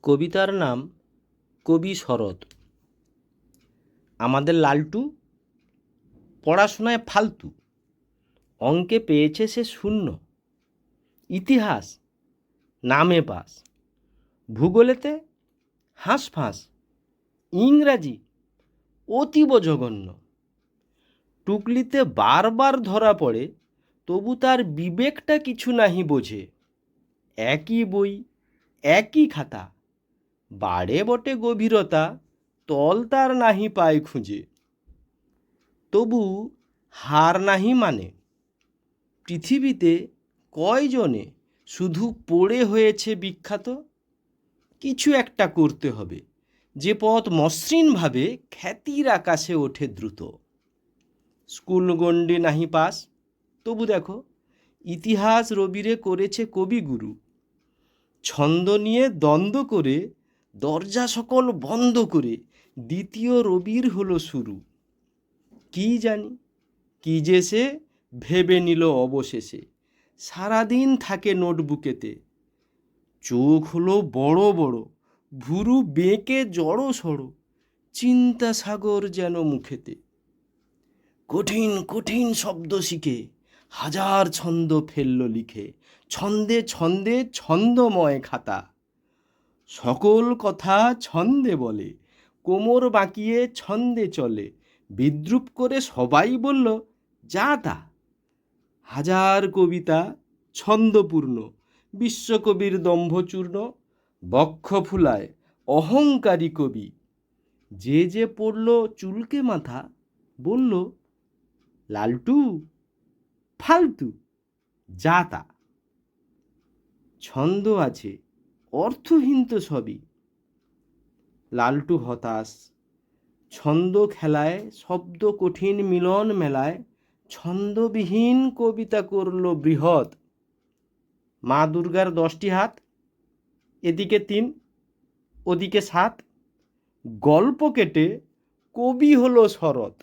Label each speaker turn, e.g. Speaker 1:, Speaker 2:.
Speaker 1: কবিতার নাম কবি শরৎ। আমাদের লালটু পড়াশোনায় ফালতু, অঙ্কে পেয়েছে সে শূন্য, ইতিহাস নামে পাস, ভূগোলেতে হাঁসফাঁস, ইংরাজি অতীব জঘন্য। টুকলিতে বারবার ধরা পড়ে, তবু তার বিবেকটা কিছু নাহি বোঝে। একই বই, একই খাতা, বাড়ে বটে গভীরতা, তল তার নাহি পায় খুঁজে। তবু হার নাহি মানে, পৃথিবীতে কয়জনে শুধু পড়ে হয়েছে বিখ্যাত। কিছু একটা করতে হবে, যে পথ মসৃণভাবে খ্যাতির আকাশে ওঠে দ্রুত। স্কুল গণ্ডি নাহি পাস, তবু দেখো ইতিহাস রবিরে করেছে কবিগুরু। ছন্দ নিয়ে দ্বন্দ্ব করে, দরজা সকল বন্ধ করে, দ্বিতীয় রবির হলো শুরু। কি জানি কি যে সে ভেবে নিল অবশেষে, সারাদিন থাকে নোটবুকেতে। চোখ হলো বড় বড়, ভুরু বেঁকে জড়ো সড়ো, চিন্তা সাগর যেন মুখেতে। কঠিন কঠিন শব্দ শিখে, হাজার ছন্দ ফেললো লিখে, ছন্দে ছন্দে ছন্দময় খাতা। সকল কথা ছন্দে বলে, কোমর বাঁকিয়ে ছন্দে চলে, বিদ্রূপ করে সবাই বলল যা তা। হাজার কবিতা ছন্দপূর্ণ, বিশ্বকবির দম্ভচূর্ণ, বক্ষ ফুলায় অহংকারী কবি। যে যে পড়ল চুলকে মাথা, বলল লালটু ফালতু যা তা। ছন্দ আছে, অর্থহীন তো সবই। লালটু হতাশ, ছন্দ খেলায় শব্দ কঠিন মিলন মেলায়, ছন্দবিহীন কবিতা করল বৃহৎ। মা দুর্গার 10টি হাত, এদিকে 3 ওদিকে 7, গল্প কেটে কবি হলো শরৎ।